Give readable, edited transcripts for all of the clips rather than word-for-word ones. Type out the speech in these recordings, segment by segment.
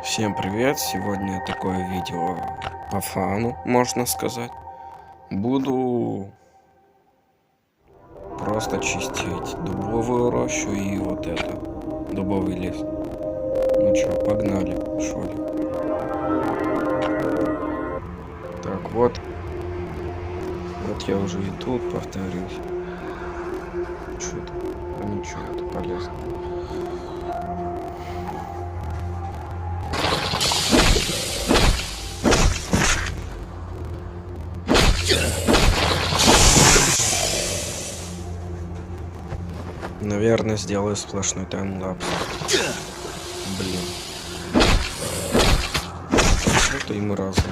Всем привет! Сегодня такое видео по фану, можно сказать. Буду просто чистить дубовую рощу и вот это, дубовый лес. Ну чё, погнали, шо ли. Так, вот я уже и тут повторюсь. Что-то, ничего, это полезно. Наверное, сделаю сплошной таймлапс. Блин. Это и мы разом.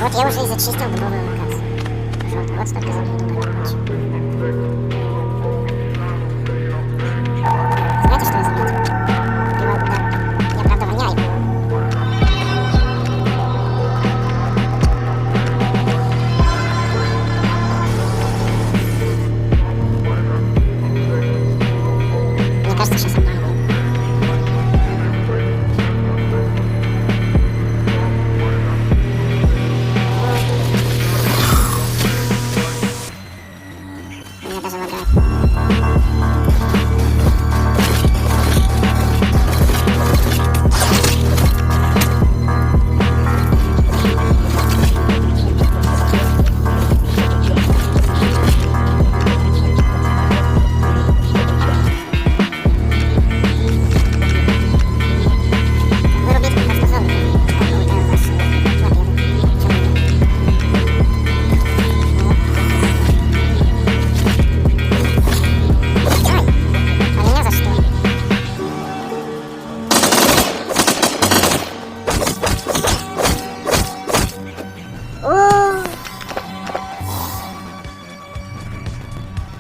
Вот я уже и зачистил дубовую локацию. Желтый, вот столько забыл дубовую локацию. Знаете, что я заметил? Я правда воняю. Мне кажется, сейчас обманываю.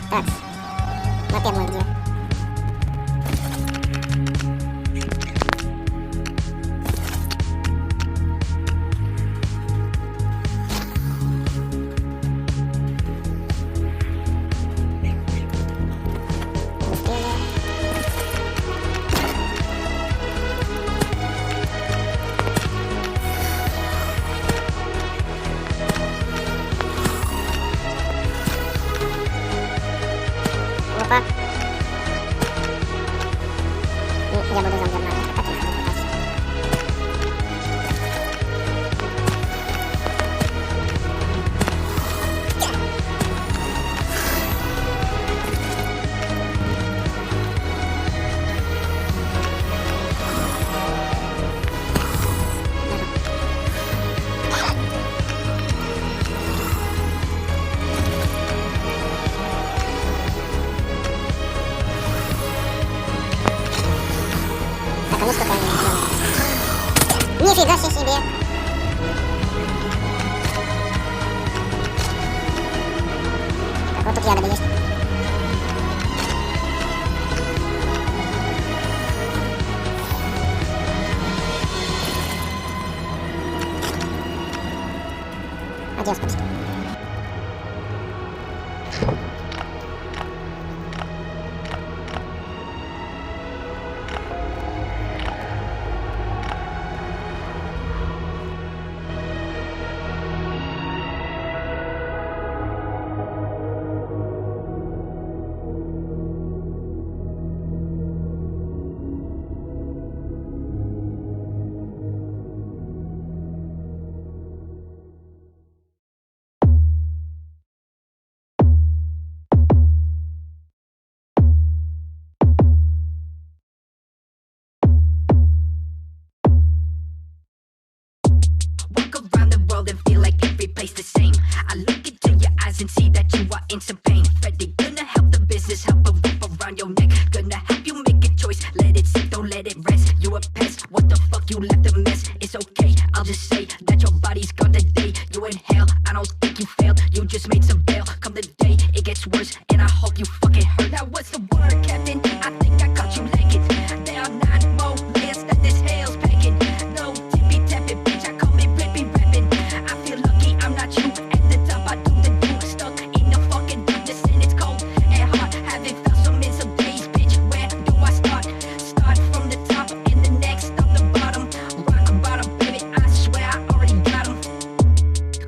Так, мопед мой где? Опа. И я буду зомбирманом копать их. Ну сколько они сделали? Нифига себе! Так, вот тут ягоды есть. Адьос, пупсики. And feel like every place the same. I look into your eyes and see that you are in some pain. Ready, gonna help the business, help a rope around your neck. Gonna help you make a choice, let it sit, don't let it rest. You a pest, what the fuck, you left a mess. It's okay, I'll just say that your body's gone today. You inhale, I don't think you failed, you just made some bail. Come the day, it gets worse, and I hope you fucking hurt. Now what's the word, Captain? I think I caught you legged. There are 9 more layers that this hell's packing. No tippy tappy, bitch, I call me rippy rapping. I feel lucky I'm not you. At the top I do the do. Stuck in the fucking darkness and it's cold and hot. Haven't felt some in some days, bitch. Where do I start? Start from the top and the next stop the bottom. Rock bottom, baby, I swear I already got 'em.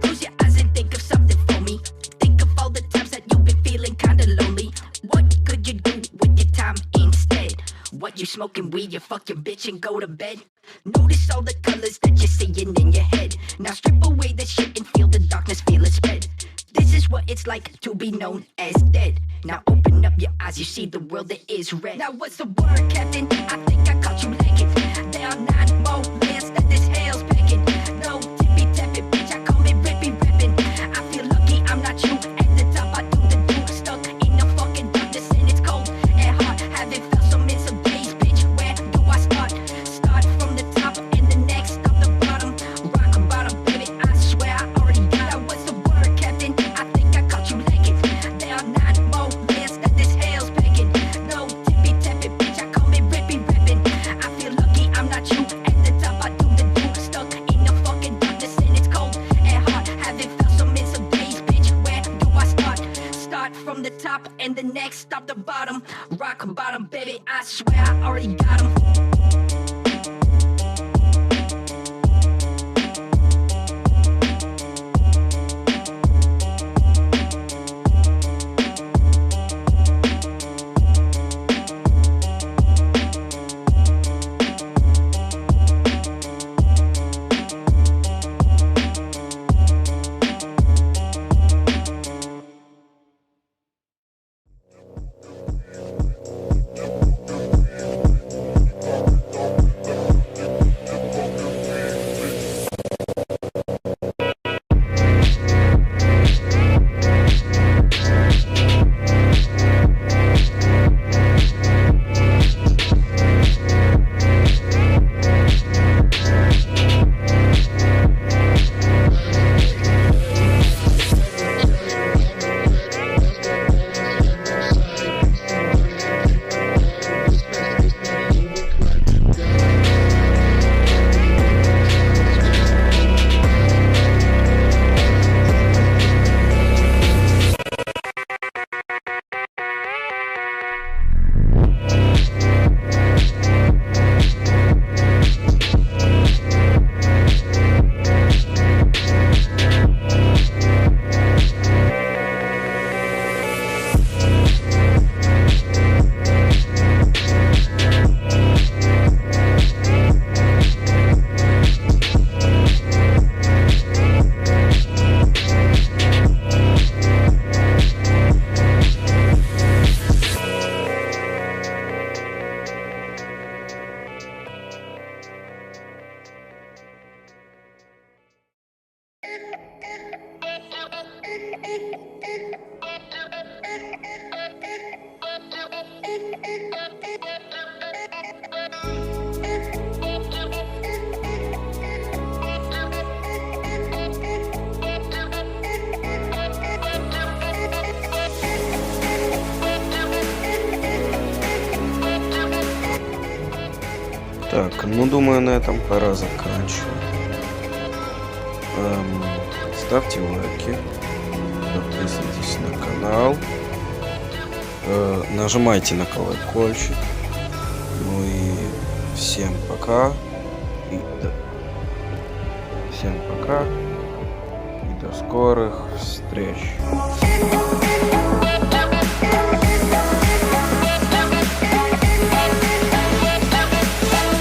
Close your eyes and think of something for me. Think of all the times that you've been feeling kinda lonely. What could you do with your time instead? What, you smoking weed, you fuck your bitch and go to bed? Notice all the colors that you're seeing in your head. Now strip away the shit and feel the darkness, feel it spread. This is what it's like to be known as dead. Now open up your eyes, you see the world that is red. Now what's the word, Captain? I think I caught you legged. There are 9 more layers that this hell's packing. No tippy tappy, bitch, I call me rippy rapping. I feel lucky I'm not you. At the top I do the do. Stuck in the fucking darkness and it's cold and hot. Haven't felt some in some days, bitch. Where do I start? Start from the top and the next stop the bottom. Rock bottom, baby, I swear I already got 'em. What's the word, Captain? I think I caught you legged. There are 9 more layers that this hell's packing. No tippy tappy, bitch, I call me rippy rapping. I feel lucky I'm not you. At the top I do the do. Stuck in the fucking darkness and it's cold and hot. Haven't felt some in some days, bitch. Where do I start? Start from the top and the next stop the bottom. Rock bottom, baby, I swear I already got 'em. Так, ну думаю, на этом пора заканчивать. ставьте лайки, подписывайтесь на канал, нажимайте на колокольчик. Ну и всем пока. Всем пока. И до скорых встреч.